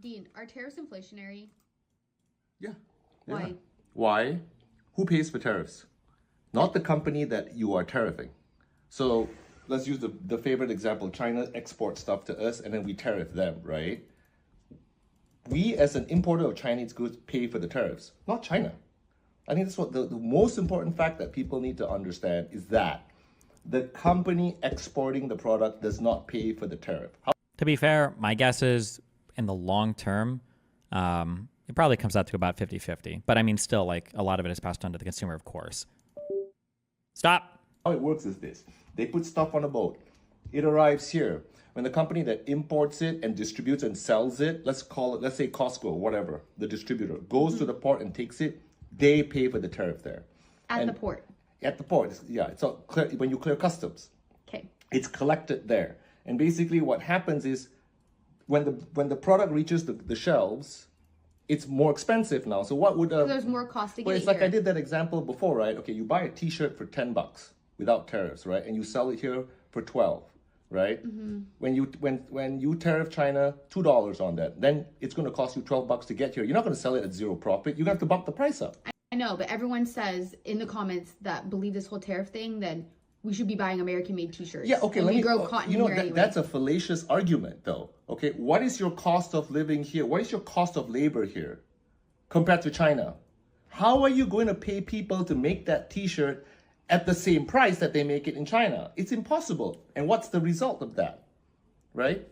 Dean, are tariffs inflationary? Yeah. Why? Why? Who pays for tariffs? Not the company that you are tariffing. So let's use the favorite example. China exports stuff to us and then we tariff them, right? We as an importer of Chinese goods pay for the tariffs, not China. I think that's what the most important fact that people need to understand is that the company exporting the product does not pay for the tariff. To be fair, my guess is in the long term, it probably comes out to about 50-50. But I mean, still, like, a lot of it is passed on to the consumer, of course. Stop. How it works is this. They put stuff on a boat. It arrives here. When the company that imports it and distributes and sells it, let's say Costco, whatever, the distributor, goes to the port and takes it, they pay for the tariff there. At the port. At the port, yeah. It's all clear, when you clear customs. Okay. It's collected there. And basically what happens is when the product reaches the shelves, it's more expensive now. So what would So there's more cost to get well, it's here. like I did that example before, right? Okay, you buy a t-shirt for $10 without tariffs, right? And you sell it here for 12, right? Mm-hmm. When you tariff China $2 on that, then it's going to cost you $12 to get here. You're not going to sell it at zero profit. You're going to have to bump the price up. I know, but everyone says in the comments that believe this whole tariff thing, then we should be buying American-made t-shirts. Yeah, okay. We grow cotton here anyway. That's a fallacious argument, though. Okay, what is your cost of living here? What is your cost of labor here compared to China? How are you going to pay people to make that t-shirt at the same price that they make it in China? It's impossible. And what's the result of that, right?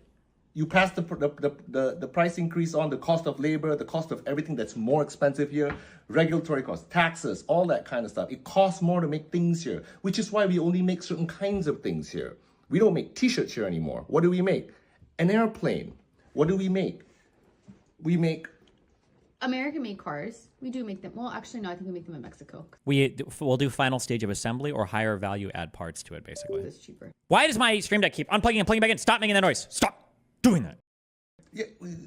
You pass the price increase on the cost of labor, the cost of everything that's more expensive here, regulatory costs, taxes, all that kind of stuff. It costs more to make things here, which is why we only make certain kinds of things here. We don't make t-shirts here anymore. What do we make? An airplane. What do we make? We make American-made cars. We do make them. Well, actually, no. I think we make them in Mexico. We'll do final stage of assembly or higher value add parts to it, basically. It's cheaper. Why does my Stream Deck keep unplugging and plugging back in? Stop making that noise. Stop doing that. Yeah,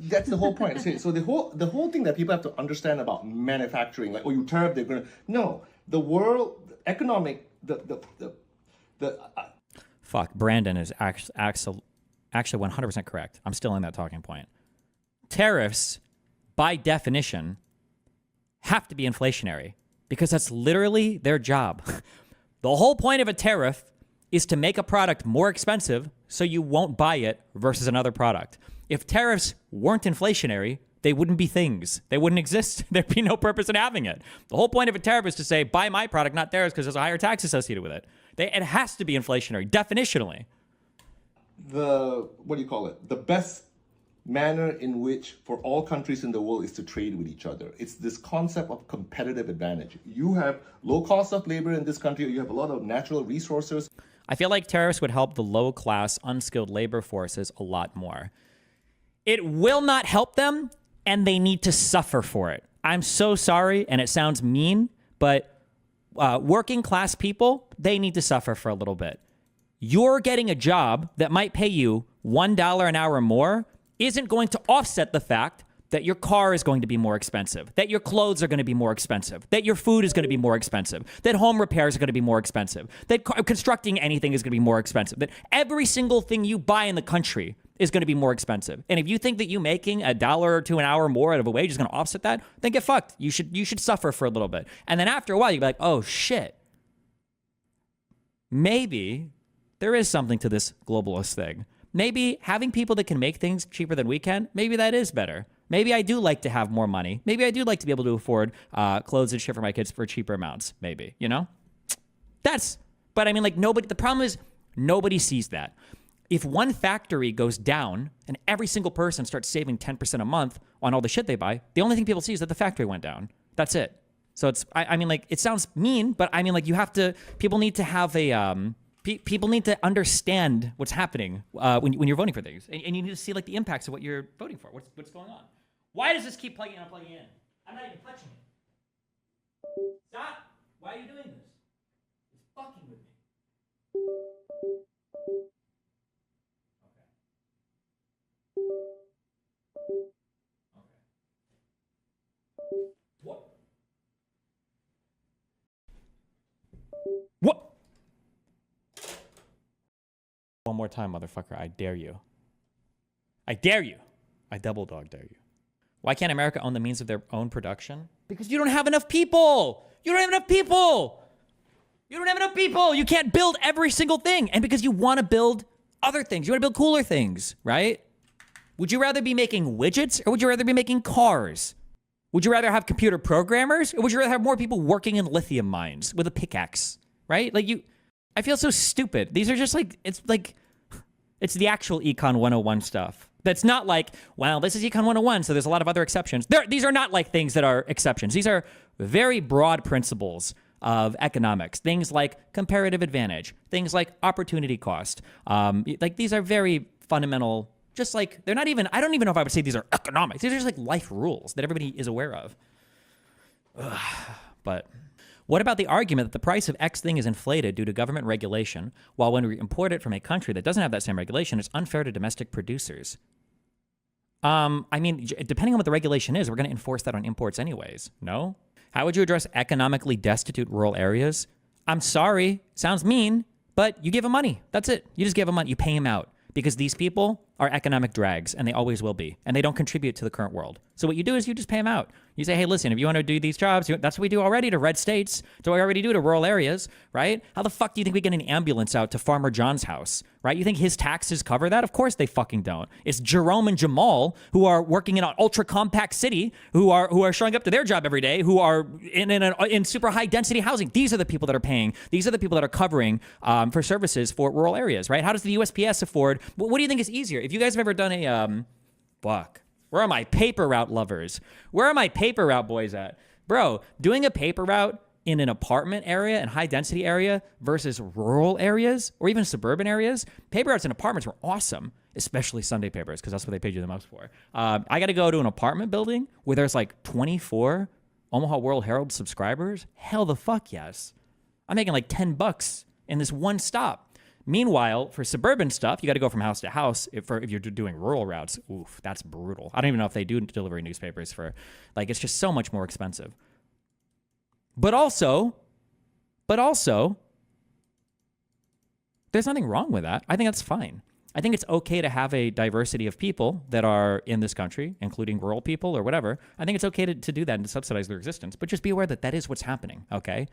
that's the whole point. So the whole thing that people have to understand about manufacturing, like, oh, you tariff, they're gonna no. The world economic Fuck, Brandon is actually 100% correct. I'm still in that talking point. Tariffs, by definition, have to be inflationary because that's literally their job. The whole point of a tariff is to make a product more expensive so you won't buy it versus another product. If tariffs weren't inflationary, they wouldn't be things. They wouldn't exist. There'd be no purpose in having it. The whole point of a tariff is to say, buy my product, not theirs, because there's a higher tax associated with it. It has to be inflationary, definitionally. What do you call it? The best manner in which for all countries in the world is to trade with each other. It's this concept of competitive advantage. You have low cost of labor in this country, or you have a lot of natural resources. I feel like tariffs would help the low-class, unskilled labor forces a lot more. It will not help them, and they need to suffer for it. I'm so sorry, and it sounds mean, but working-class people, they need to suffer for a little bit. You're getting a job that might pay you $1 an hour more isn't going to offset the fact that your car is going to be more expensive, that your clothes are going to be more expensive, that your food is going to be more expensive, that home repairs are going to be more expensive, that constructing anything is going to be more expensive, that every single thing you buy in the country is going to be more expensive. And if you think that you making $1 or $2 an hour more out of a wage is going to offset that, then get fucked. You should suffer for a little bit. And then after a while, you'll be like, oh shit, maybe there is something to this globalist thing. Maybe having people that can make things cheaper than we can, maybe that is better. Maybe I do like to have more money. Maybe I do like to be able to afford clothes and shit for my kids for cheaper amounts, maybe, you know? But I mean, like, the problem is nobody sees that. If one factory goes down and every single person starts saving 10% a month on all the shit they buy, the only thing people see is that the factory went down. That's it. So I mean, like, it sounds mean, but I mean, like, people need to have people need to understand what's happening when you're voting for things. And you need to see, like, the impacts of what you're voting for. What's going on? Why does this keep plugging and unplugging in? I'm not even touching it. Stop. Why are you doing this? It's fucking with me. Okay. What? What? One more time, motherfucker. I dare you. I dare you. I double dog dare you. Why can't America own the means of their own production? Because you don't have enough people. You don't have enough people. You don't have enough people. You can't build every single thing. And because you want to build other things, you want to build cooler things, right? Would you rather be making widgets or would you rather be making cars? Would you rather have computer programmers or would you rather have more people working in lithium mines with a pickaxe, right? I feel so stupid. These are just it's the actual Econ 101 stuff. That's not like, well, this is Econ 101, so there's a lot of other exceptions. These are not like things that are exceptions. These are very broad principles of economics. Things like comparative advantage, things like opportunity cost. These are very fundamental, just like, they're not even, I don't even know if I would say these are economics. These are just like life rules that everybody is aware of. Ugh. But what about the argument that the price of X thing is inflated due to government regulation, while when we import it from a country that doesn't have that same regulation, it's unfair to domestic producers? Depending on what the regulation is, we're going to enforce that on imports anyways, no? How would you address economically destitute rural areas? I'm sorry, sounds mean, but you give them money. That's it. You just give them money. You pay them out because these people are economic drags and they always will be, and they don't contribute to the current world. So what you do is you just pay them out. You say, hey, listen, if you want to do these jobs, that's what we do already to red states. That's what we already do to rural areas, right? How the fuck do you think we get an ambulance out to Farmer John's house, right? You think his taxes cover that? Of course they fucking don't. It's Jerome and Jamal who are working in an ultra compact city, who are showing up to their job every day, who are in super high density housing. These are the people that are paying. These are the people that are covering for services for rural areas, right? How does the USPS afford? What do you think is easier? If you guys have ever done a where are my paper route lovers? Where are my paper route boys at? Bro, doing a paper route in an apartment area and high density area versus rural areas or even suburban areas, paper routes in apartments were awesome, especially Sunday papers, because that's what they paid you the most for. I got to go to an apartment building where there's like 24 Omaha World Herald subscribers. Hell the fuck yes. I'm making like $10 in this one stop. Meanwhile, for suburban stuff, you got to go from house to house. If you're doing rural routes, oof, that's brutal. I don't even know if they do delivery newspapers for, it's just so much more expensive. But also, there's nothing wrong with that. I think that's fine. I think it's okay to have a diversity of people that are in this country, including rural people or whatever. I think it's okay to do that and to subsidize their existence. But just be aware that that is what's happening, okay?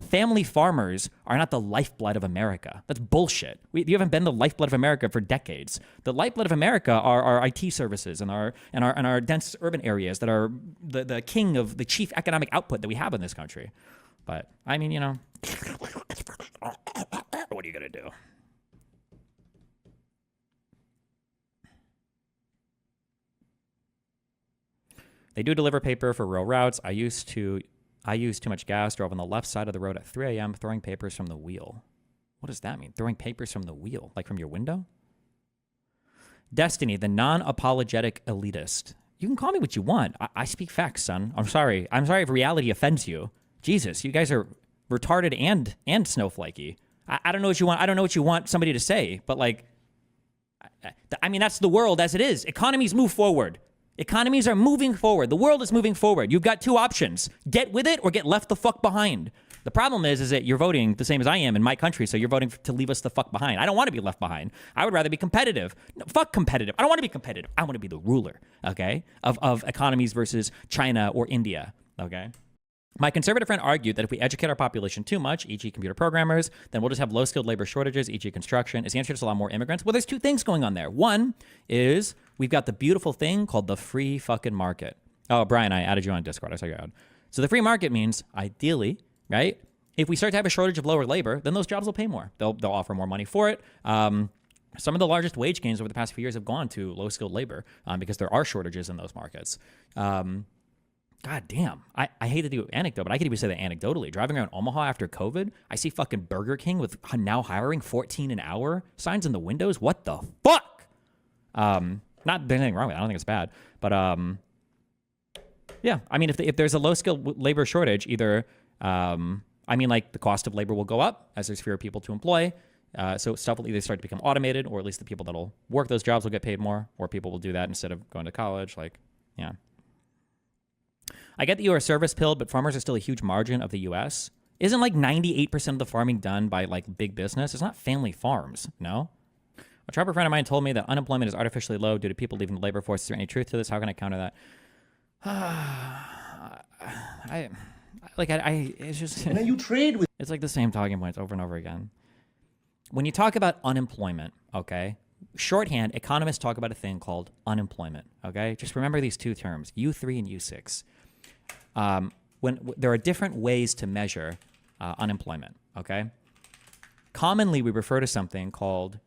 Family farmers are not the lifeblood of America. That's bullshit. You haven't been the lifeblood of America for decades. The lifeblood of America are our IT services and our dense urban areas that are the king of the chief economic output that we have in this country. But, what are you going to do? They do deliver paper for rural routes. I used too much gas, drove on the left side of the road at 3 a.m., throwing papers from the wheel. What does that mean? Throwing papers from the wheel? Like from your window? Destiny, the non-apologetic elitist. You can call me what you want. I speak facts, son. I'm sorry. I'm sorry if reality offends you. Jesus, you guys are retarded and snowflakey. I don't know what you want. I don't know what you want somebody to say, but that's the world as it is. Economies move forward. Economies are moving forward. The world is moving forward. You've got two options. Get with it or get left the fuck behind. The problem is that you're voting the same as I am in my country, so you're voting to leave us the fuck behind. I don't want to be left behind. I would rather be competitive. No, fuck competitive. I don't want to be competitive. I want to be the ruler, okay, of economies versus China or India, okay? My conservative friend argued that if we educate our population too much, e.g. computer programmers, then we'll just have low-skilled labor shortages, e.g. construction. Is the answer just a lot more immigrants? Well, there's two things going on there. One is we've got the beautiful thing called the free fucking market. Oh, Brian, I added you on Discord. I saw you out. So the free market means, ideally, right, if we start to have a shortage of lower labor, then those jobs will pay more. They'll offer more money for it. Some of the largest wage gains over the past few years have gone to low-skilled labor because there are shortages in those markets. God damn. I hate to do anecdote, but I could even say that anecdotally. Driving around Omaha after COVID, I see fucking Burger King with now hiring 14 an hour signs in the windows. What the fuck? Not there's anything wrong with it. I don't think it's bad. But yeah, if there's a low-skilled labor shortage, either the cost of labor will go up as there's fewer people to employ. So stuff will either start to become automated, or at least the people that'll work those jobs will get paid more, or people will do that instead of going to college. Yeah. I get that you are service-pilled, but farmers are still a huge margin of the U.S. Isn't 98% of the farming done by big business? It's not family farms, no? A trapper friend of mine told me that unemployment is artificially low due to people leaving the labor force. Is there any truth to this? How can I counter that? I it's just And then you trade with it's like the same talking points over and over again. When you talk about unemployment, okay, shorthand, economists talk about a thing called unemployment, okay? Just remember these two terms, U3 and U6. There are different ways to measure unemployment, okay? Commonly, we refer to something called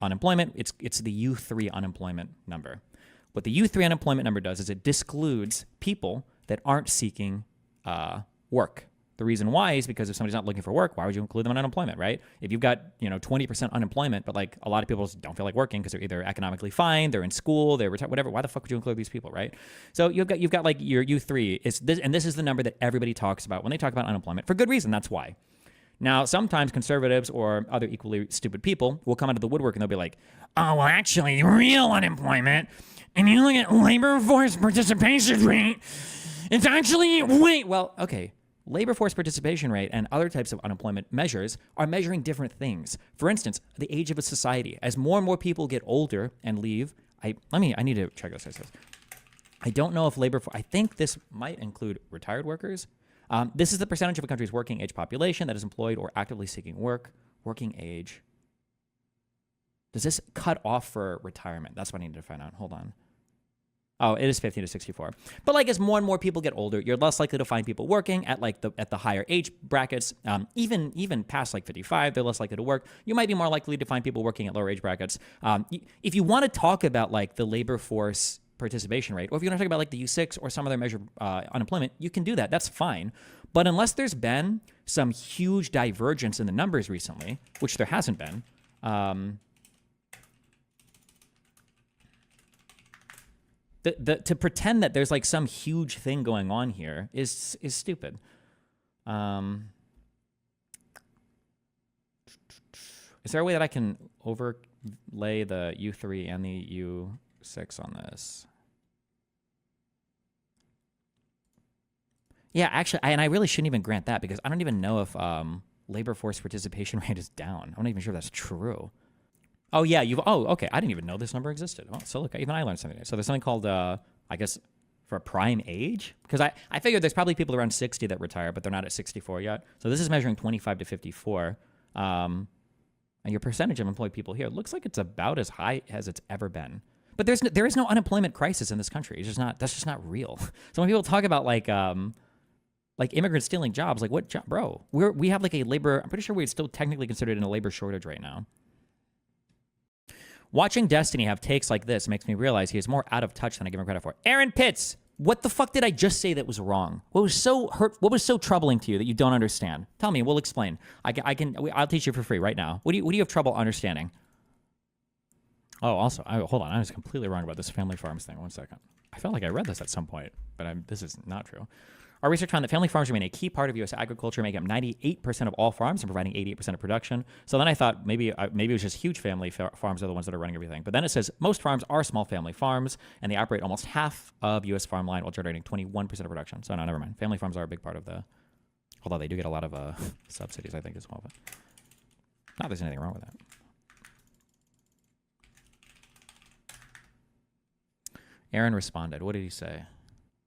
unemployment. It's the U3 unemployment number. What the U3 unemployment number does is it discludes people that aren't seeking work. The reason why is because if somebody's not looking for work, why would you include them in unemployment, right? If you've got 20% unemployment, but like a lot of people just don't feel like working because they're either economically fine, they're in school, they're retired, whatever. Why the fuck would you include these people, right? So you've got like your U3 and this is the number that everybody talks about when they talk about unemployment for good reason. That's why. Now, sometimes conservatives or other equally stupid people will come out of the woodwork and they'll be like, oh, well, actually, real unemployment, and you look at labor force participation rate, it's actually, okay. Labor force participation rate and other types of unemployment measures are measuring different things. For instance, the age of a society. As more and more people get older and leave, I need to check this. I don't know if I think this might include retired workers. This is the percentage of a country's working age population that is employed or actively seeking work. Working age. Does this cut off for retirement? That's what I need to find out. Hold on. Oh, it is 50 to 64. But like as more and more people get older, you're less likely to find people working at the higher age brackets. Even past like 55, they're less likely to work. You might be more likely to find people working at lower age brackets. If you want to talk about like the labor force participation rate, or if you want to talk about like the U6 or some other measure unemployment, you can do that. That's fine. But unless there's been some huge divergence in the numbers recently, which there hasn't been, to pretend that there's like some huge thing going on here is stupid. Is there a way that I can overlay the U3 and the U6 on this? Yeah, actually, and I really shouldn't even grant that because I don't even know if labor force participation rate is down. I'm not even sure that's true. Oh, yeah, okay. I didn't even know this number existed. Oh, so look, even I learned something. So there's something called, I guess, for prime age? Because I figured there's probably people around 60 that retire, but they're not at 64 yet. So this is measuring 25 to 54. And your percentage of employed people here looks like it's about as high as it's ever been. But there is no unemployment crisis in this country. It's just not. That's just not real. So when people talk about like immigrants stealing jobs, like what job, bro? We have like a labor. I'm pretty sure we're still technically considered in a labor shortage right now. Watching Destiny have takes like this makes me realize he is more out of touch than I give him credit for. Aaron Pitts, what the fuck did I just say that was wrong? What was so troubling to you that you don't understand? Tell me, we'll explain. I'll teach you for free right now. What do you have trouble understanding? Oh, also, hold on. I was completely wrong about this family farms thing. 1 second. I felt like I read this at some point, but this is not true. Our research found that family farms remain a key part of U.S. agriculture, making up 98% of all farms and providing 88% of production. So then I thought maybe it was just huge family farms are the ones that are running everything. But then it says most farms are small family farms, and they operate almost half of U.S. farmland while generating 21% of production. So no, never mind. Family farms are a big part of although they do get a lot of subsidies, I think, as well. But not there's anything wrong with that. Aaron responded. What did he say?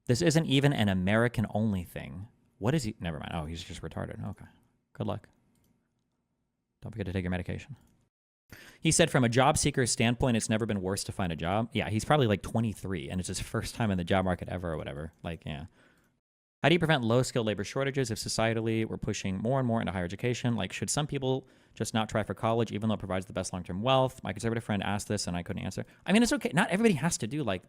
This isn't even an American-only thing. What is he? Never mind. Oh, he's just retarded. Okay. Good luck. Don't forget to take your medication. He said from a job seeker's standpoint, it's never been worse to find a job. Yeah, he's probably like 23, and it's his first time in the job market ever or whatever. Like, yeah. How do you prevent low-skilled labor shortages if societally we're pushing more and more into higher education? Like, should some people just not try for college even though it provides the best long-term wealth? My conservative friend asked this, and I couldn't answer. I mean, it's okay. Not everybody has to do, like,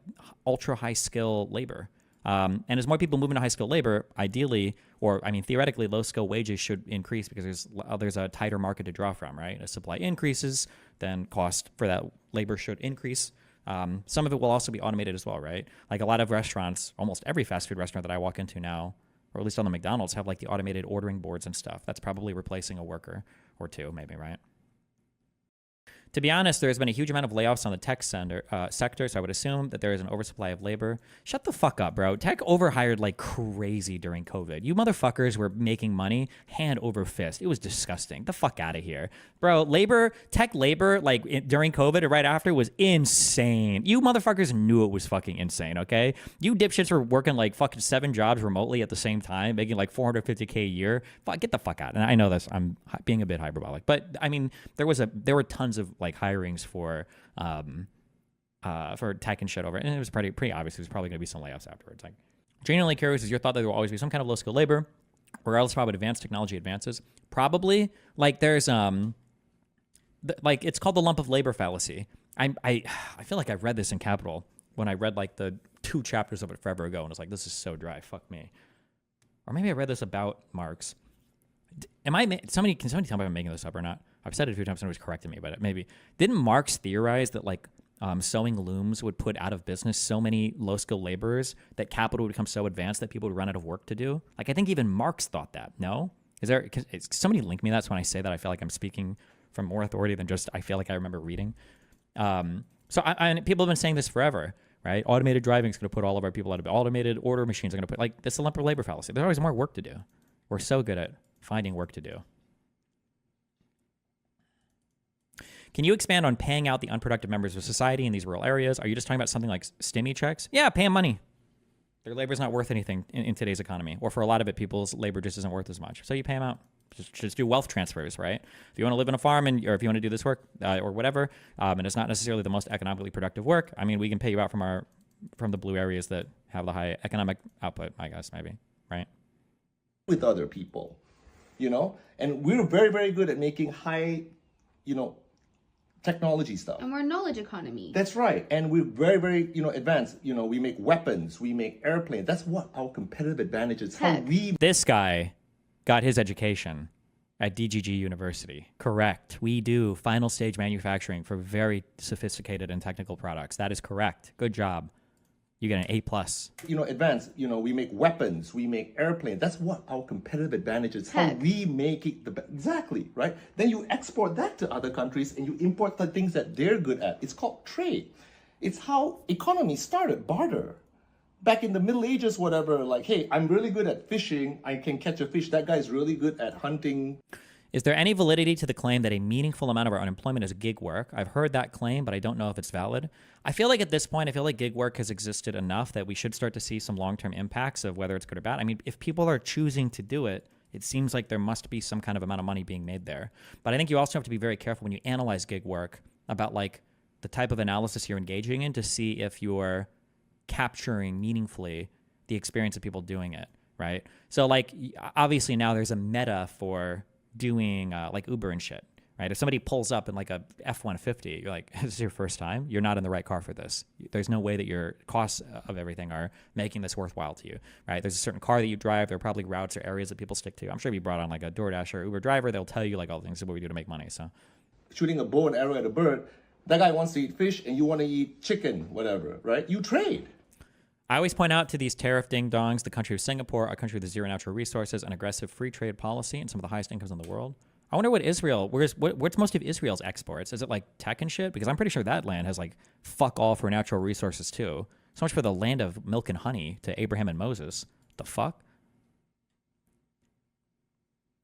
ultra-high-skill labor. And as more people move into high-skilled labor, ideally, theoretically, low-skill wages should increase because there's a tighter market to draw from, right? As supply increases, then cost for that labor should increase. Some of it will also be automated as well, right? Like a lot of restaurants, almost every fast food restaurant that I walk into now, or at least on the McDonald's, have like the automated ordering boards and stuff. That's probably replacing a worker or two, maybe, right? To be honest, there's been a huge amount of layoffs on the tech sector, so I would assume that there is an oversupply of labor. Shut the fuck up, bro. Tech overhired like crazy during COVID. You motherfuckers were making money hand over fist. It was disgusting. The fuck out of here. Bro, tech labor, like during COVID or right after was insane. You motherfuckers knew it was fucking insane, okay? You dipshits were working like fucking 7 jobs remotely at the same time, making like $450K a year. Fuck, get the fuck out. And I know this, I'm being a bit hyperbolic, but I mean, there were tons of like hirings for tech and shit over, and it was pretty obvious. There's probably going to be some layoffs afterwards. Like, genuinely curious, is your thought that there will always be some kind of low skill labor, regardless of how advanced technology advances? Probably. Like there's like it's called the lump of labor fallacy. I feel like I read this in Capital when I read like the 2 chapters of it forever ago, and it's like, this is so dry. Fuck me. Or maybe I read this about Marx. Can somebody tell me if I'm making this up or not? I've said it a few times and nobody's corrected me, but maybe. Didn't Marx theorize that like sewing looms would put out of business so many low-skilled laborers that capital would become so advanced that people would run out of work to do? Like, I think even Marx thought that. No? Can somebody link me that? So when I say that, I feel like I'm speaking from more authority than just I feel like I remember reading. So people have been saying this forever, right? Automated driving is going to put all of our people out of automated order machines are going to put, like, this is a lump of labor fallacy. There's always more work to do. We're so good at finding work to do. Can you expand on paying out the unproductive members of society in these rural areas? Are you just talking about something like stimmy checks? Yeah, pay them money. Their labor is not worth anything in today's economy. Or for a lot of it, people's labor just isn't worth as much. So you pay them out. Just do wealth transfers, right? If you want to live on a farm or if you want to do this work or whatever, and it's not necessarily the most economically productive work, I mean, we can pay you out from the blue areas that have the high economic output, I guess, maybe, right? With other people, and we're very, very good at making high, technology stuff. And we're a knowledge economy. That's right. And we're very, very, advanced. We make weapons, we make airplanes. That's what our competitive advantage is. This guy got his education at DGG University. Correct. We do final stage manufacturing for very sophisticated and technical products. That is correct. Good job. You get an A+. Advanced, we make weapons, we make airplanes. That's what our competitive advantage is. How we make it exactly, right? Then you export that to other countries and you import the things that they're good at. It's called trade. It's how economy started, barter. Back in the Middle Ages, whatever, like, hey, I'm really good at fishing. I can catch a fish. That guy's really good at hunting. Is there any validity to the claim that a meaningful amount of our unemployment is gig work? I've heard that claim, but I don't know if it's valid. I feel like at this point, gig work has existed enough that we should start to see some long-term impacts of whether it's good or bad. I mean, if people are choosing to do it, it seems like there must be some kind of amount of money being made there. But I think you also have to be very careful when you analyze gig work about like the type of analysis you're engaging in to see if you're capturing meaningfully the experience of people doing it, right? So like, obviously now there's a meta for doing like Uber and shit, right? If somebody pulls up in like a F-150, you're like, this is your first time? You're not in the right car for this. There's no way that your costs of everything are making this worthwhile to you, right? There's a certain car that you drive. There are probably routes or areas that people stick to. I'm sure if you brought on like a DoorDash or Uber driver, they'll tell you like all the things that we do to make money, so. Shooting a bow and arrow at a bird, that guy wants to eat fish and you want to eat chicken, whatever, right? You trade. I always point out to these tariff ding-dongs, the country of Singapore, a country with zero natural resources, and aggressive free trade policy, and some of the highest incomes in the world. I wonder what's most of Israel's exports? Is it like tech and shit? Because I'm pretty sure that land has like fuck all for natural resources too. So much for the land of milk and honey to Abraham and Moses. The fuck?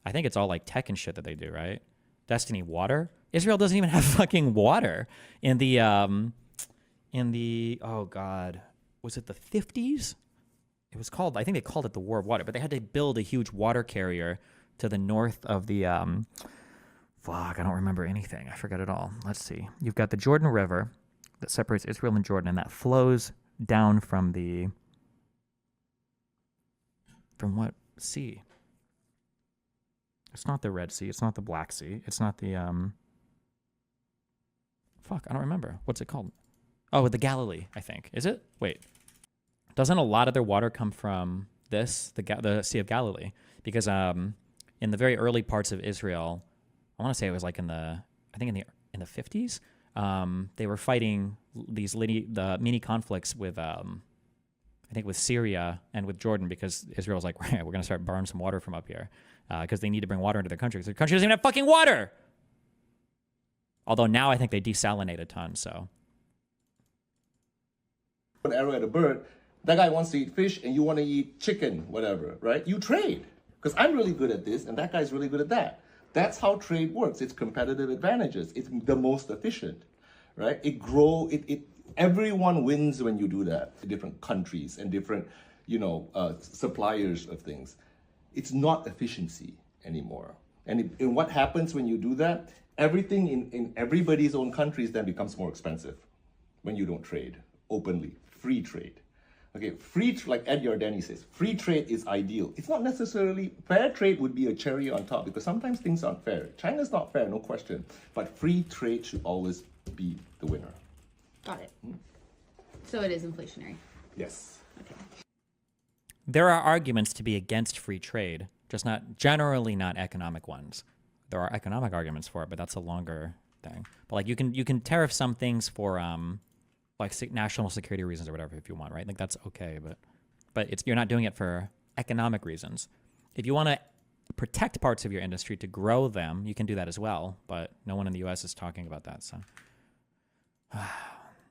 I think it's all like tech and shit that they do, right? Destiny water? Israel doesn't even have fucking water in the oh god. Was it the 50s? It was called, I think they called it the War of Water, but they had to build a huge water carrier to the north of the, I don't remember anything. I forgot it all. Let's see. You've got the Jordan River that separates Israel and Jordan, and that flows down from what sea? It's not the Red Sea. It's not the Black Sea. It's not the, I don't remember. What's it called? Oh, the Galilee, I think. Is it? Wait. Doesn't a lot of their water come from the Sea of Galilee? Because in the very early parts of Israel, I want to say it was like in the 50s, they were fighting the mini conflicts with I think with Syria and with Jordan, because Israel's like, we're going to start borrowing some water from up here because they need to bring water into their country. So the country doesn't even have fucking water. Although now I think they desalinate a ton. So an arrow at a bird, that guy wants to eat fish and you want to eat chicken, whatever, right? You trade. Because I'm really good at this and that guy's really good at that. That's how trade works. It's competitive advantages. It's the most efficient, right? Everyone wins when you do that. Different countries and different, suppliers of things. It's not efficiency anymore. And what happens when you do that? Everything in everybody's own countries then becomes more expensive when you don't trade openly. Free trade. Okay, like Ed Yardeni says, free trade is ideal. It's not necessarily, fair trade would be a cherry on top because sometimes things aren't fair. China's not fair, no question. But free trade should always be the winner. Got it. So it is inflationary. Yes. Okay. there are arguments to be against free trade, just generally not economic ones. There are economic arguments for it, but that's a longer thing. But like you can tariff some things for like national security reasons or whatever if you want, right? Like that's okay, but you're not doing it for economic reasons. If you want to protect parts of your industry to grow them, you can do that as well. But no one in the U.S. is talking about that. So